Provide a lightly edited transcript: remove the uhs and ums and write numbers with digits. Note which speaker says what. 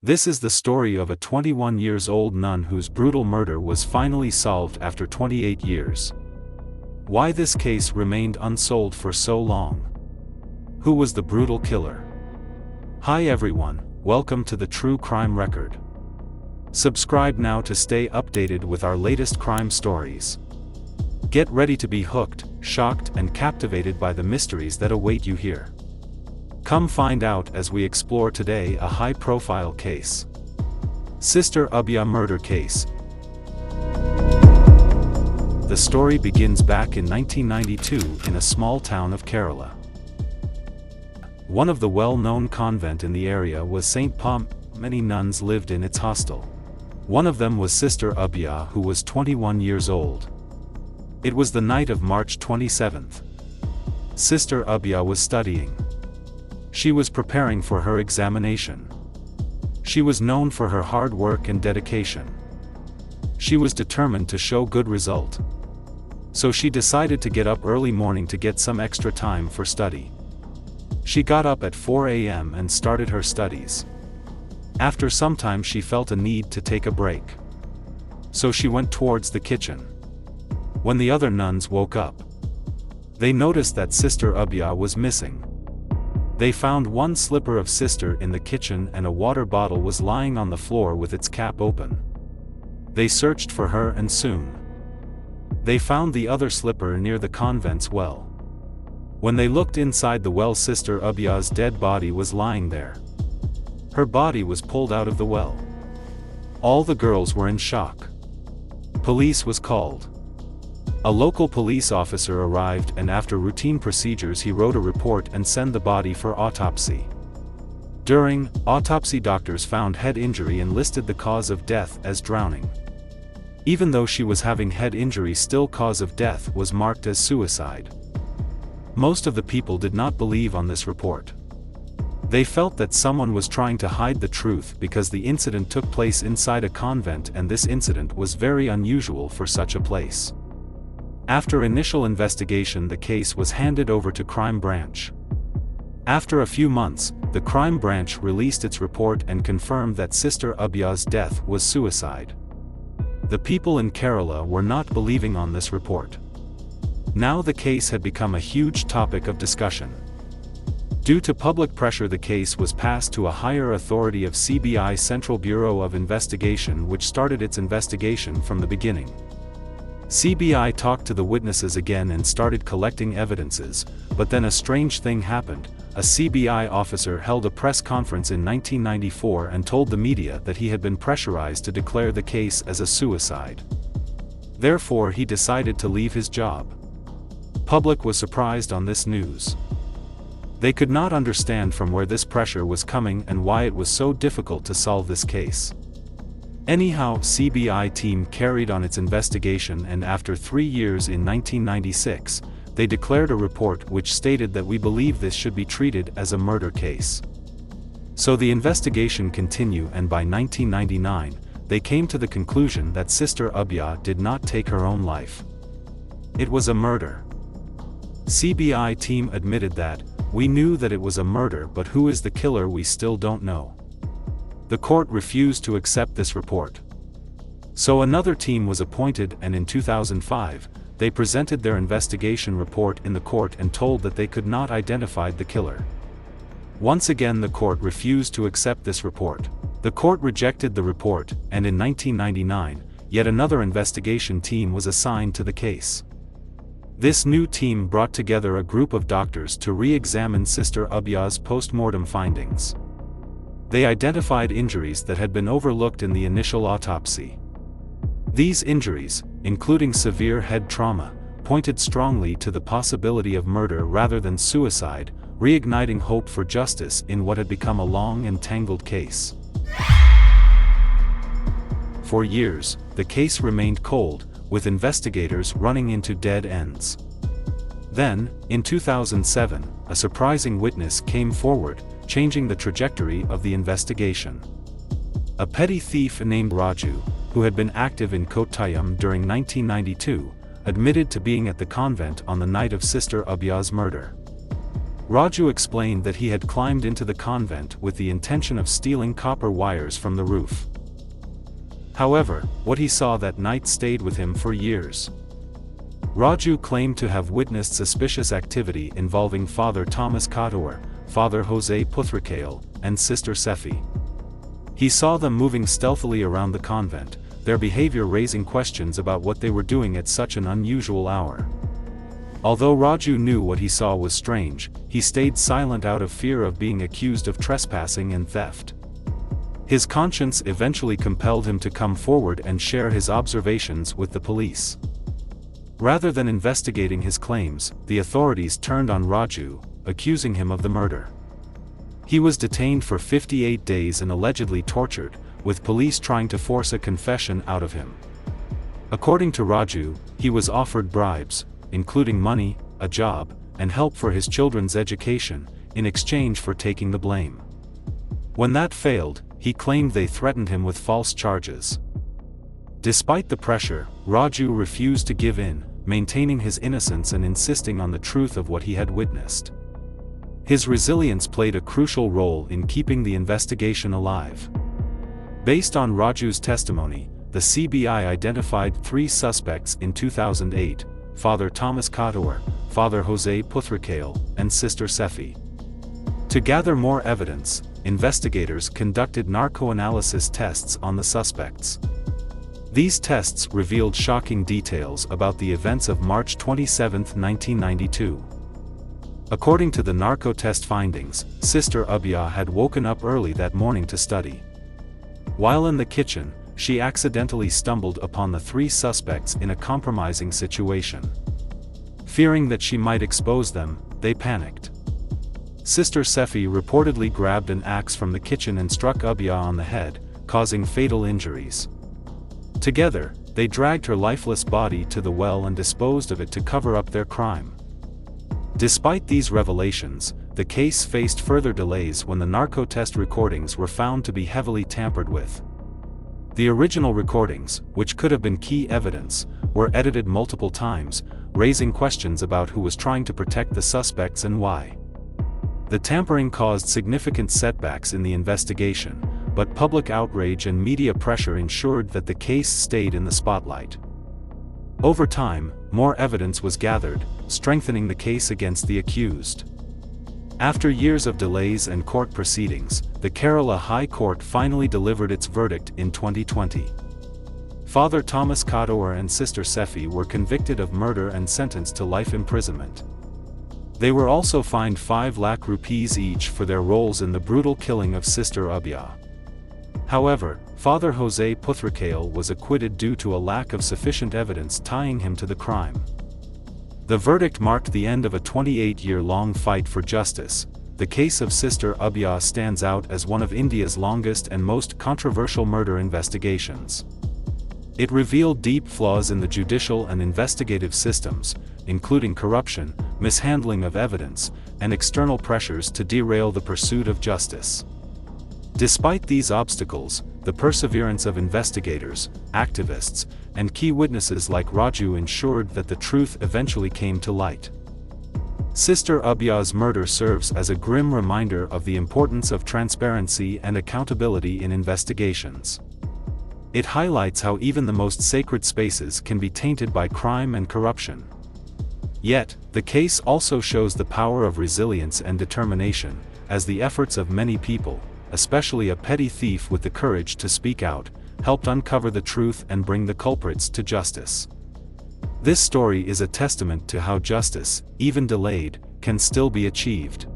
Speaker 1: This is the story of a 21-year-old nun whose brutal murder was finally solved after 28 years. Why this case remained unsolved for so long? Who was the brutal killer? Hi everyone, welcome to the True Crime Record. Subscribe now to stay updated with our latest crime stories. Get ready to be hooked, shocked and captivated by the mysteries that await you here. Come find out as we explore today a high-profile case. Sister Abhaya murder case. The story begins back in 1992 in a small town of Kerala. One of the well-known convent in the area was St. Paul. Many nuns lived in its hostel. One of them was Sister Abhaya, who was 21 years old. It was the night of March 27th. Sister Abhaya was studying. She was preparing for her examination. She was known for her hard work and dedication. She was determined to show good result. So she decided to get up early morning to get some extra time for study. She got up at 4 a.m. and started her studies. After some time she felt a need to take a break. So she went towards the kitchen. When the other nuns woke up, they noticed that Sister Abhaya was missing. They found one slipper of Sister in the kitchen and a water bottle was lying on the floor with its cap open. They searched for her and soon they found the other slipper near the convent's well. When they looked inside the well, Sister Abhaya's dead body was lying there. Her body was pulled out of the well. All the girls were in shock. Police was called. A local police officer arrived and after routine procedures he wrote a report and sent the body for autopsy. During autopsy, doctors found head injury and listed the cause of death as drowning. Even though she was having head injury, still cause of death was marked as suicide. Most of the people did not believe on this report. They felt that someone was trying to hide the truth because the incident took place inside a convent and this incident was very unusual for such a place. After initial investigation, the case was handed over to Crime Branch. After a few months, the Crime Branch released its report and confirmed that Sister Abhaya's death was suicide. The people in Kerala were not believing on this report. Now the case had become a huge topic of discussion. Due to public pressure, the case was passed to a higher authority of CBI, Central Bureau of Investigation, which started its investigation from the beginning. CBI talked to the witnesses again and started collecting evidences, but then a strange thing happened. A CBI officer held a press conference in 1994 and told the media that he had been pressurized to declare the case as a suicide. Therefore, he decided to leave his job. Public was surprised on this news. They could not understand from where this pressure was coming and why it was so difficult to solve this case. Anyhow, CBI team carried on its investigation and after 3 years in 1996, they declared a report which stated that we believe this should be treated as a murder case. So the investigation continued and by 1999, they came to the conclusion that Sister Abhaya did not take her own life. It was a murder. CBI team admitted that, "We knew that it was a murder, but who is the killer we still don't know." The court refused to accept this report. So another team was appointed and in 2005, they presented their investigation report in the court and told that they could not identify the killer. Once again the court refused to accept this report. The court rejected the report, and in 1999, yet another investigation team was assigned to the case. This new team brought together a group of doctors to re-examine Sister Abhaya's post-mortem findings. They identified injuries that had been overlooked in the initial autopsy. These injuries, including severe head trauma, pointed strongly to the possibility of murder rather than suicide, reigniting hope for justice in what had become a long and tangled case. For years, the case remained cold, with investigators running into dead ends. Then, in 2007, a surprising witness came forward, changing the trajectory of the investigation. A petty thief named Raju, who had been active in Kottayam during 1992, admitted to being at the convent on the night of Sister Abhaya's murder. Raju explained that he had climbed into the convent with the intention of stealing copper wires from the roof. However, what he saw that night stayed with him for years. Raju claimed to have witnessed suspicious activity involving Father Thomas Kaur, Father Jose Puthrakale, and Sister Sephi. He saw them moving stealthily around the convent, their behavior raising questions about what they were doing at such an unusual hour. Although Raju knew what he saw was strange, he stayed silent out of fear of being accused of trespassing and theft. His conscience eventually compelled him to come forward and share his observations with the police. Rather than investigating his claims, the authorities turned on Raju, accusing him of the murder. He was detained for 58 days and allegedly tortured, with police trying to force a confession out of him. According to Raju, he was offered bribes, including money, a job, and help for his children's education, in exchange for taking the blame. When that failed, he claimed they threatened him with false charges. Despite the pressure, Raju refused to give in, maintaining his innocence and insisting on the truth of what he had witnessed. His resilience played a crucial role in keeping the investigation alive. Based on Raju's testimony, the CBI identified 3 suspects in 2008, Father Thomas Kaur, Father Jose Puthrakale, and Sister Sephi. To gather more evidence, investigators conducted narcoanalysis tests on the suspects. These tests revealed shocking details about the events of March 27, 1992. According to the narco test findings, Sister Abhaya had woken up early that morning to study. While in the kitchen, she accidentally stumbled upon the 3 suspects in a compromising situation. Fearing that she might expose them, they panicked. Sister Sephi reportedly grabbed an axe from the kitchen and struck Abhaya on the head, causing fatal injuries. Together, they dragged her lifeless body to the well and disposed of it to cover up their crime. Despite these revelations, the case faced further delays when the narco test recordings were found to be heavily tampered with. The original recordings, which could have been key evidence, were edited multiple times, raising questions about who was trying to protect the suspects and why. The tampering caused significant setbacks in the investigation, but public outrage and media pressure ensured that the case stayed in the spotlight. Over time, more evidence was gathered, strengthening the case against the accused. After years of delays and court proceedings, the Kerala High Court finally delivered its verdict in 2020. Father Thomas Kaur and Sister Sephi were convicted of murder and sentenced to life imprisonment. They were also fined 5 lakh rupees each for their roles in the brutal killing of Sister Abhaya. However, Father Jose Puthrakale was acquitted due to a lack of sufficient evidence tying him to the crime. The verdict marked the end of a 28-year-long fight for justice. The case of Sister Abhaya stands out as one of India's longest and most controversial murder investigations. It revealed deep flaws in the judicial and investigative systems, including corruption, mishandling of evidence, and external pressures to derail the pursuit of justice. Despite these obstacles, the perseverance of investigators, activists, and key witnesses like Raju ensured that the truth eventually came to light. Sister Abhaya's murder serves as a grim reminder of the importance of transparency and accountability in investigations. It highlights how even the most sacred spaces can be tainted by crime and corruption. Yet, the case also shows the power of resilience and determination, as the efforts of many people, especially a petty thief with the courage to speak out, helped uncover the truth and bring the culprits to justice. This story is a testament to how justice, even delayed, can still be achieved.